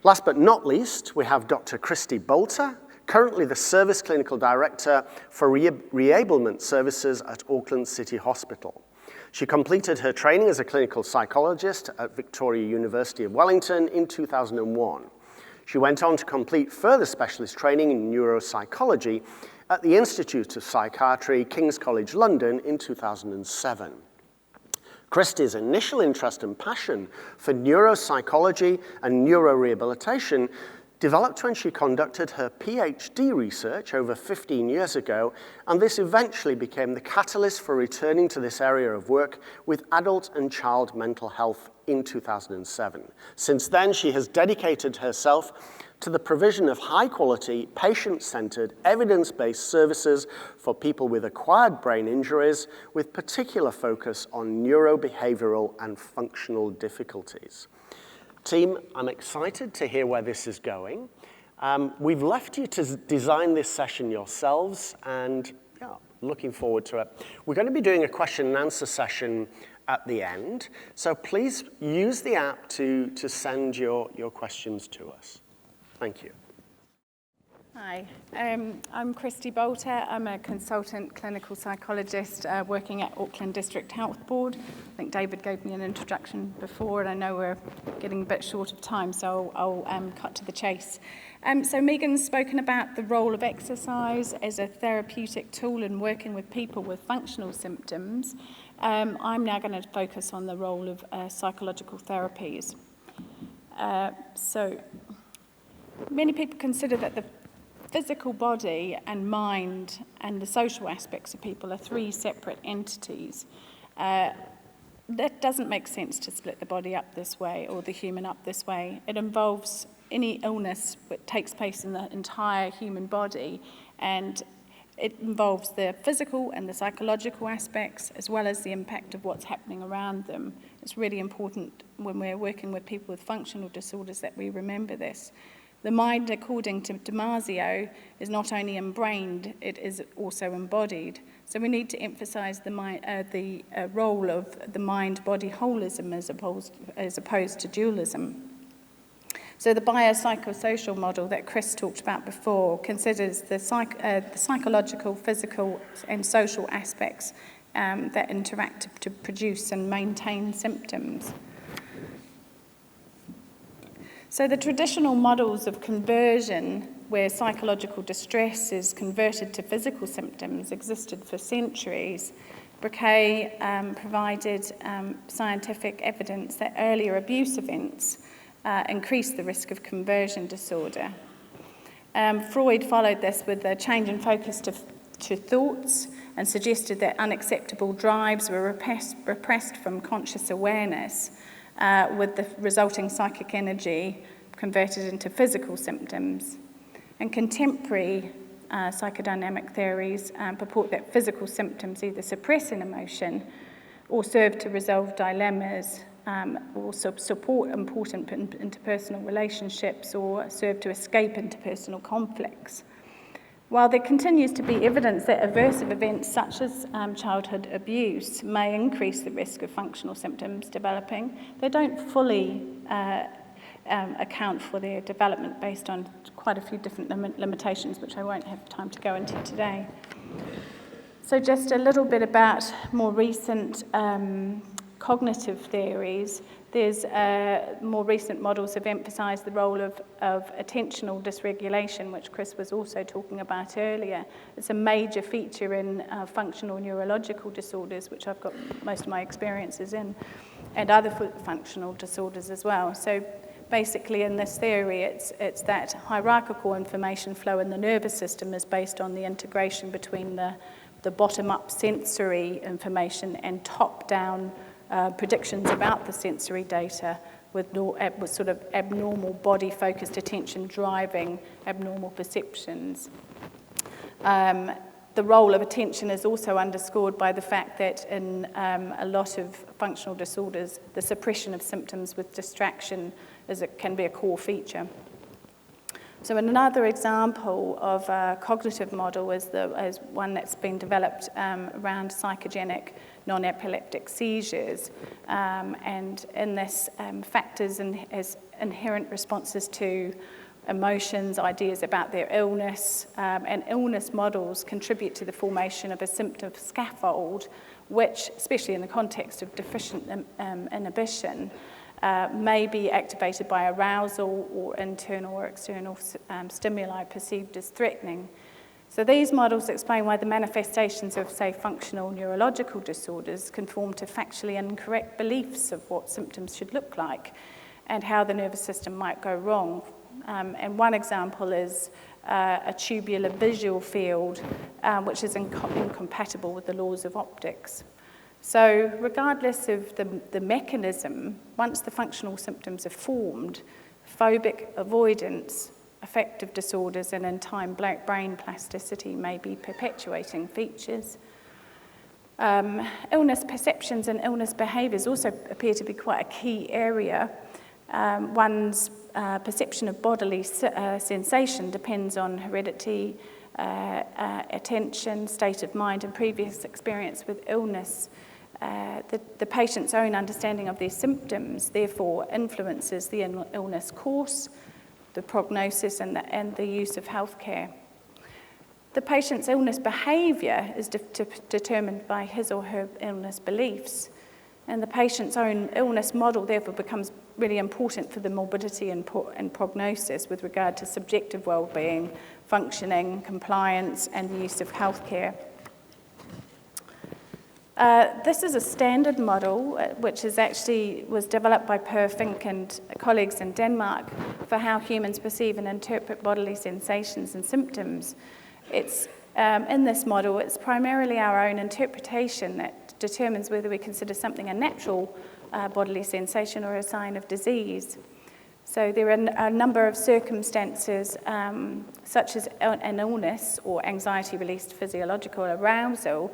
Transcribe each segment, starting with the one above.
Last but not least, we have Dr. Kristy Bolter, currently the Service Clinical Director for Reablement Services at Auckland City Hospital. She completed her training as a clinical psychologist at Victoria University of Wellington in 2001. She went on to complete further specialist training in neuropsychology at the Institute of Psychiatry, King's College London in 2007. Kristy's initial interest and passion for neuropsychology and neurorehabilitation developed when she conducted her PhD research over 15 years ago, and this eventually became the catalyst for returning to this area of work with adult and child mental health in 2007. Since then, she has dedicated herself to the provision of high-quality, patient-centered, evidence-based services for people with acquired brain injuries, with particular focus on neurobehavioral and functional difficulties. Team, I'm excited to hear where this is going. We've left you to design this session yourselves, and yeah, looking forward to it. We're going to be doing a question and answer session at the end, so please use the app to send your questions to us. Thank you. Hi, I'm Kristy Bolter. I'm a consultant clinical psychologist working at Auckland District Health Board. I think David gave me an introduction before, and I know we're getting a bit short of time, so I'll cut to the chase. So Megan's spoken about the role of exercise as a therapeutic tool in working with people with functional symptoms. I'm now going to focus on the role of psychological therapies. So many people consider that the physical body and mind and the social aspects of people are three separate entities. That doesn't make sense to split the body up this way or the human up this way. It involves any illness that takes place in the entire human body, and it involves the physical and the psychological aspects as well as the impact of what's happening around them. It's really important when we're working with people with functional disorders that we remember this. The mind, according to Damasio, is not only embrained, it is also embodied. So we need to emphasize the role of the mind-body holism as opposed to dualism. So the biopsychosocial model that Chris talked about before considers the psychological, physical, and social aspects that interact to produce and maintain symptoms. So the traditional models of conversion, where psychological distress is converted to physical symptoms, existed for centuries. Briquet provided scientific evidence that earlier abuse events increased the risk of conversion disorder. Freud followed this with a change in focus to thoughts and suggested that unacceptable drives were repressed from conscious awareness, with the resulting psychic energy converted into physical symptoms. And contemporary psychodynamic theories purport that physical symptoms either suppress an emotion or serve to resolve dilemmas, or support important interpersonal relationships, or serve to escape interpersonal conflicts. While there continues to be evidence that aversive events such as childhood abuse may increase the risk of functional symptoms developing, they don't fully account for their development based on quite a few different limitations, which I won't have time to go into today. So just a little bit about more recent cognitive theories. There's more recent models have emphasized the role of attentional dysregulation, which Chris was also talking about earlier. It's a major feature in functional neurological disorders, which I've got most of my experiences in, and other functional disorders as well. So basically in this theory, it's that hierarchical information flow in the nervous system is based on the integration between the bottom-up sensory information and top-down predictions about the sensory data, with sort of abnormal body-focused attention driving abnormal perceptions. The role of attention is also underscored by the fact that in a lot of functional disorders, the suppression of symptoms with distraction can be a core feature. So another example of a cognitive model is one that's been developed around psychogenic non-epileptic seizures. And in this, factors as inherent responses to emotions, ideas about their illness, and illness models contribute to the formation of a symptom scaffold, which, especially in the context of deficient inhibition, may be activated by arousal or internal or external stimuli perceived as threatening. So these models explain why the manifestations of, say, functional neurological disorders conform to factually incorrect beliefs of what symptoms should look like and how the nervous system might go wrong. And one example is a tubular visual field, which is incompatible with the laws of optics. So regardless of the mechanism, once the functional symptoms are formed, phobic avoidance, affective disorders, and in time brain plasticity may be perpetuating features. Illness perceptions and illness behaviours also appear to be quite a key area. One's perception of bodily sensation depends on heredity, attention, state of mind, and previous experience with illness. The patient's own understanding of their symptoms, therefore, influences the illness course, the prognosis, and the use of healthcare. The patient's illness behaviour is determined by his or her illness beliefs, and the patient's own illness model therefore becomes really important for the morbidity and prognosis with regard to subjective well-being, functioning, compliance, and the use of healthcare. This is a standard model which was developed by Per Fink and colleagues in Denmark for how humans perceive and interpret bodily sensations and symptoms. It's in this model, it's primarily our own interpretation that determines whether we consider something a natural bodily sensation or a sign of disease. So there are a number of circumstances, such as an illness or anxiety-released physiological arousal,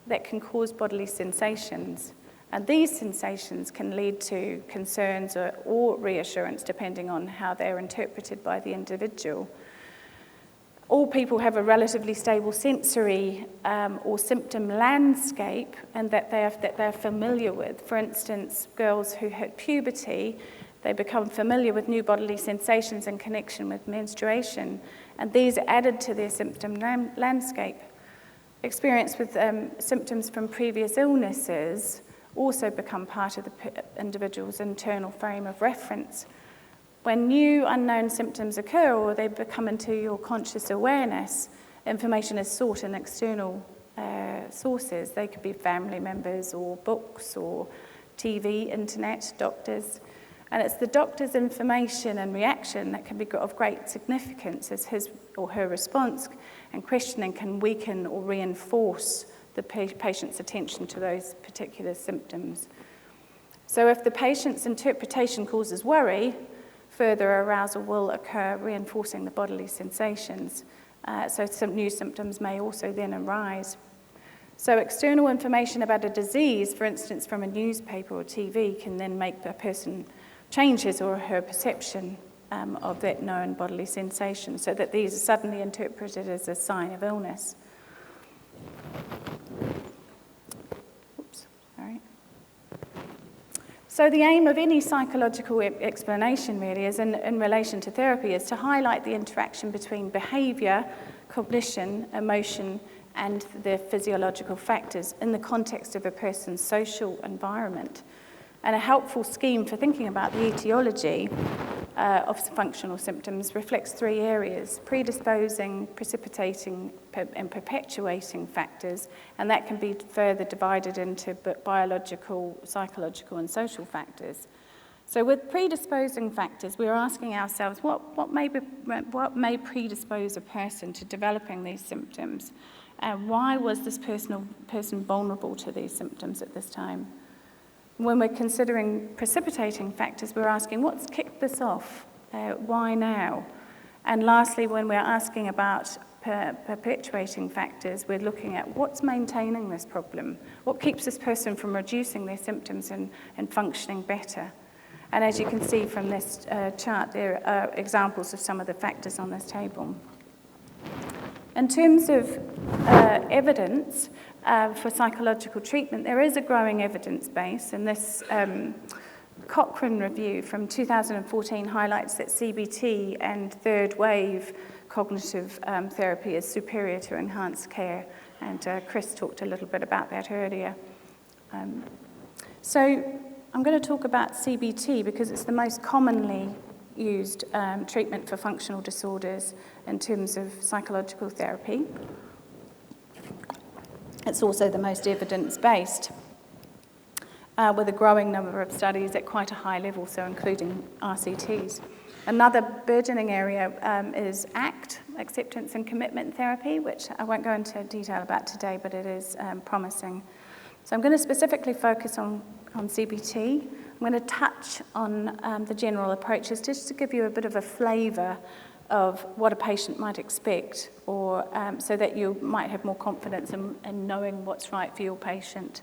that can cause bodily sensations. And these sensations can lead to concerns or reassurance depending on how they're interpreted by the individual. All people have a relatively stable sensory or symptom landscape and that they're familiar with. For instance, girls who hit puberty, they become familiar with new bodily sensations in connection with menstruation, and these are added to their symptom landscape. Experience with symptoms from previous illnesses also become part of the individual's internal frame of reference. When new unknown symptoms occur or they become into your conscious awareness, information is sought in external sources. They could be family members or books or TV, internet, doctors. And it's the doctor's information and reaction that can be of great significance as his or her response and questioning can weaken or reinforce the patient's attention to those particular symptoms. So if the patient's interpretation causes worry, further arousal will occur, reinforcing the bodily sensations. So some new symptoms may also then arise. So external information about a disease, for instance from a newspaper or TV, can then make a person change his or her perception of that known bodily sensation so that these are suddenly interpreted as a sign of illness. Oops, sorry. So the aim of any psychological explanation really is in relation to therapy is to highlight the interaction between behaviour, cognition, emotion, and the physiological factors in the context of a person's social environment. And a helpful scheme for thinking about the etiology of functional symptoms reflects three areas: predisposing, precipitating, and perpetuating factors, and that can be further divided into biological, psychological, and social factors. So with predisposing factors, we're asking ourselves what may predispose a person to developing these symptoms, and why was this person vulnerable to these symptoms at this time? When we're considering precipitating factors, we're asking what's kicked this off, why now? And lastly, when we're asking about perpetuating factors, we're looking at what's maintaining this problem, what keeps this person from reducing their symptoms and functioning better. And as you can see from this chart, there are examples of some of the factors on this table. In terms of evidence for psychological treatment, there is a growing evidence base, and this Cochrane review from 2014 highlights that CBT and third wave cognitive therapy is superior to enhanced care, and Chris talked a little bit about that earlier. So I'm going to talk about CBT because it's the most commonly used treatment for functional disorders in terms of psychological therapy. It's also the most evidence-based, with a growing number of studies at quite a high level, so including RCTs. Another burgeoning area is ACT, acceptance and commitment therapy, which I won't go into detail about today, but it is promising. So I'm going to specifically focus on CBT. I'm going to touch on the general approaches just to give you a bit of a flavour of what a patient might expect, or so that you might have more confidence in knowing what's right for your patient.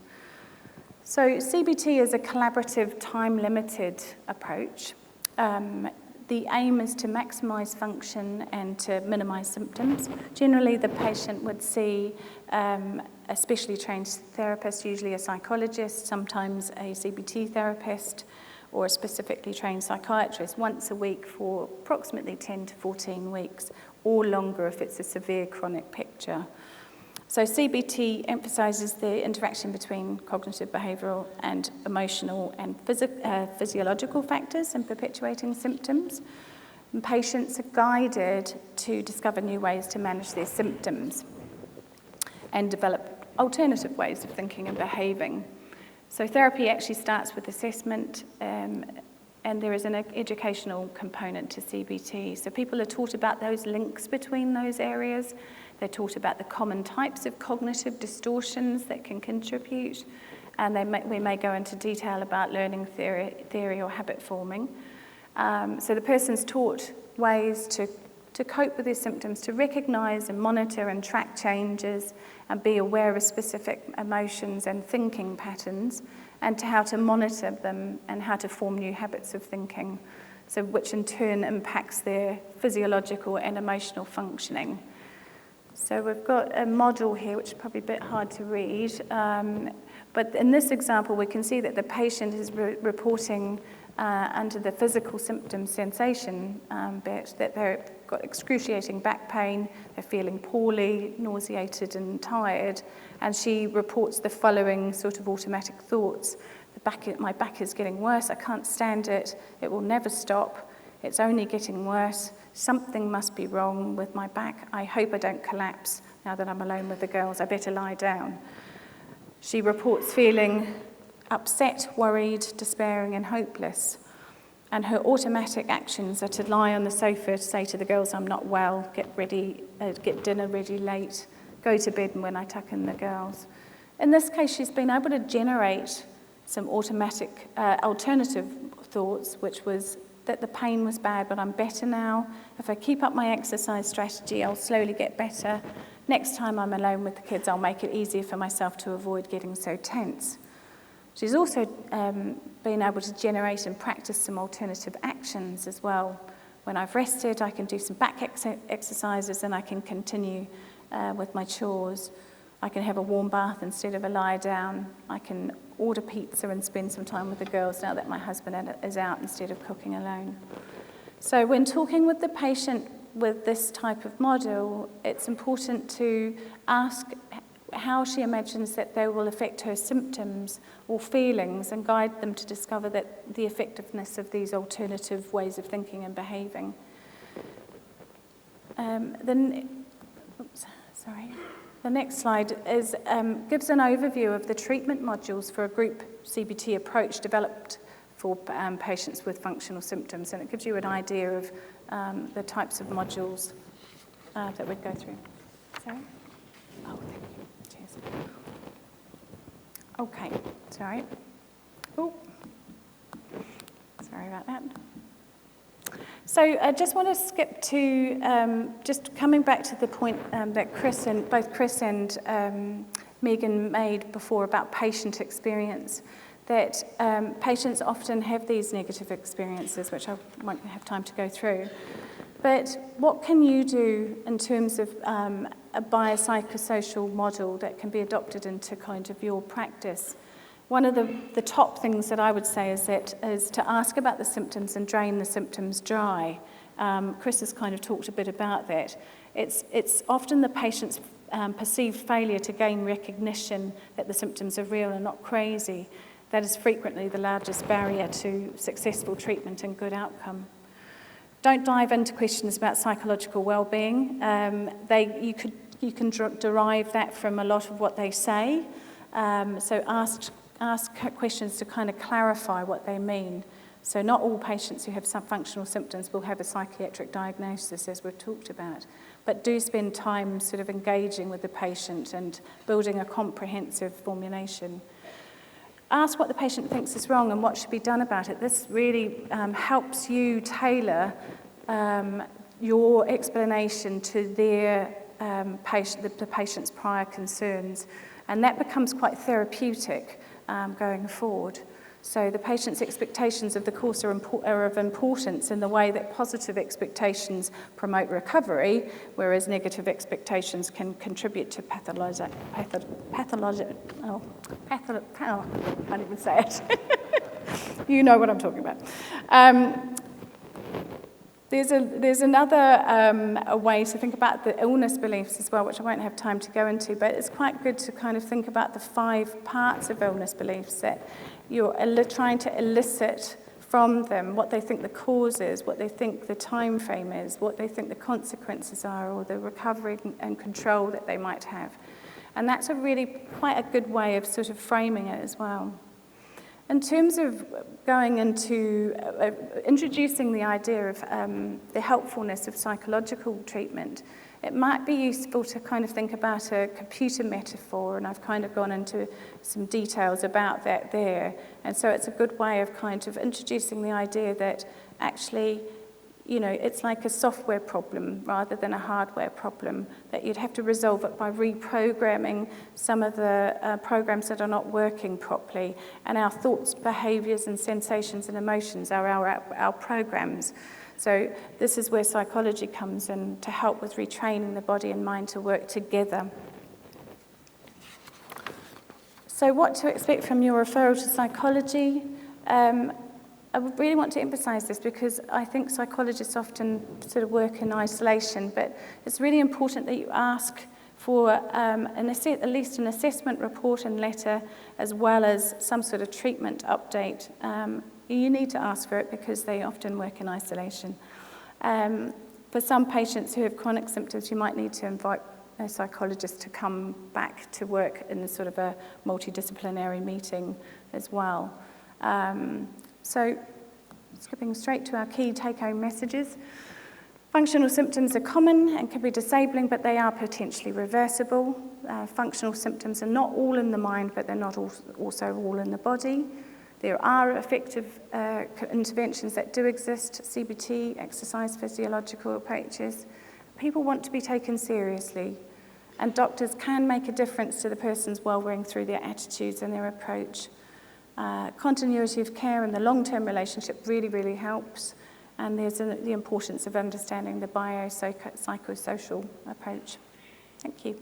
So CBT is a collaborative, time-limited approach. The aim is to maximise function and to minimise symptoms. Generally, the patient would see a specially trained therapist, usually a psychologist, sometimes a CBT therapist, or a specifically trained psychiatrist once a week for approximately 10 to 14 weeks, or longer if it's a severe chronic picture. So CBT emphasises the interaction between cognitive, behavioural and emotional and physiological factors in perpetuating symptoms. And patients are guided to discover new ways to manage their symptoms and develop alternative ways of thinking and behaving. So therapy actually starts with assessment, and there is an educational component to CBT. So people are taught about those links between those areas. They're taught about the common types of cognitive distortions that can contribute, and we may go into detail about learning theory or habit forming. So the person's taught ways to cope with their symptoms, to recognise and monitor and track changes and be aware of specific emotions and thinking patterns, and to how to monitor them and how to form new habits of thinking, so which in turn impacts their physiological and emotional functioning. So we've got a model here, which is probably a bit hard to read, but in this example we can see that the patient is reporting under the physical symptom sensation bit that they've got excruciating back pain, they're feeling poorly, nauseated and tired, and she reports the following sort of automatic thoughts. My back is getting worse, I can't stand it, it will never stop, it's only getting worse, something must be wrong with my back, I hope I don't collapse now that I'm alone with the girls, I better lie down. She reports feeling upset, worried, despairing and hopeless. And her automatic actions are to lie on the sofa to say to the girls, I'm not well, get dinner ready late, go to bed when I tuck in the girls. In this case, she's been able to generate some automatic alternative thoughts, which was that the pain was bad, but I'm better now. If I keep up my exercise strategy, I'll slowly get better. Next time I'm alone with the kids, I'll make it easier for myself to avoid getting so tense. She's also been able to generate and practice some alternative actions as well. When I've rested, I can do some back exercises and I can continue with my chores. I can have a warm bath instead of a lie down. I can order pizza and spend some time with the girls now that my husband is out instead of cooking alone. So when talking with the patient with this type of model, it's important to ask how she imagines that they will affect her symptoms or feelings and guide them to discover that the effectiveness of these alternative ways of thinking and behaving. The next slide gives an overview of the treatment modules for a group CBT approach developed for patients with functional symptoms, and it gives you an idea of the types of modules that we'd go through. Sorry? Oh, thank you. Cheers. Okay, sorry. Oh, sorry about that. So I just want to skip to just coming back to the point that both Chris and Megan made before about patient experience, that patients often have these negative experiences, which I won't have time to go through. But what can you do in terms of a biopsychosocial model that can be adopted into kind of your practice? One of the top things that I would say is to ask about the symptoms and drain the symptoms dry. Chris has kind of talked a bit about that. It's often the patient's perceived failure to gain recognition that the symptoms are real and not crazy that is frequently the largest barrier to successful treatment and good outcome. Don't dive into questions about psychological well-being. You can derive that from a lot of what they say. So ask questions to kind of clarify what they mean. So not all patients who have some functional symptoms will have a psychiatric diagnosis, as we've talked about. But do spend time sort of engaging with the patient and building a comprehensive formulation. Ask what the patient thinks is wrong and what should be done about it. This really helps you tailor your explanation to the patient's prior concerns. And that becomes quite therapeutic going forward. So the patient's expectations of the course are of importance in the way that positive expectations promote recovery, whereas negative expectations can contribute to I can't even say it. You know what I'm talking about. There's another way to think about the illness beliefs as well, which I won't have time to go into, but it's quite good to kind of think about the 5 parts of illness beliefs that you're trying to elicit from them, what they think the cause is, what they think the time frame is, what they think the consequences are, or the recovery and control that they might have. And that's quite a good way of sort of framing it as well. In terms of going into introducing the idea of the helpfulness of psychological treatment, it might be useful to kind of think about a computer metaphor, and I've kind of gone into some details about that there. And so it's a good way of kind of introducing the idea that actually, you know, it's like a software problem rather than a hardware problem, that you'd have to resolve it by reprogramming some of the programs that are not working properly. And our thoughts, behaviors, and sensations and emotions are our programs. So this is where psychology comes in to help with retraining the body and mind to work together. So what to expect from your referral to psychology? I really want to emphasize this because I think psychologists often sort of work in isolation, but it's really important that you ask for at least an assessment report and letter, as well as some sort of treatment update. You need to ask for it because they often work in isolation. For some patients who have chronic symptoms, you might need to invite a psychologist to come back to work in a sort of a multidisciplinary meeting as well. So, skipping straight to our key take-home messages. Functional symptoms are common and can be disabling, but they are potentially reversible. Functional symptoms are not all in the mind, but they're not also all in the body. There are effective interventions that do exist, CBT, exercise physiological approaches. People want to be taken seriously, and doctors can make a difference to the person's well-being through their attitudes and their approach. Continuity of care and the long-term relationship really, really helps, and there's the importance of understanding the biopsychosocial approach. Thank you.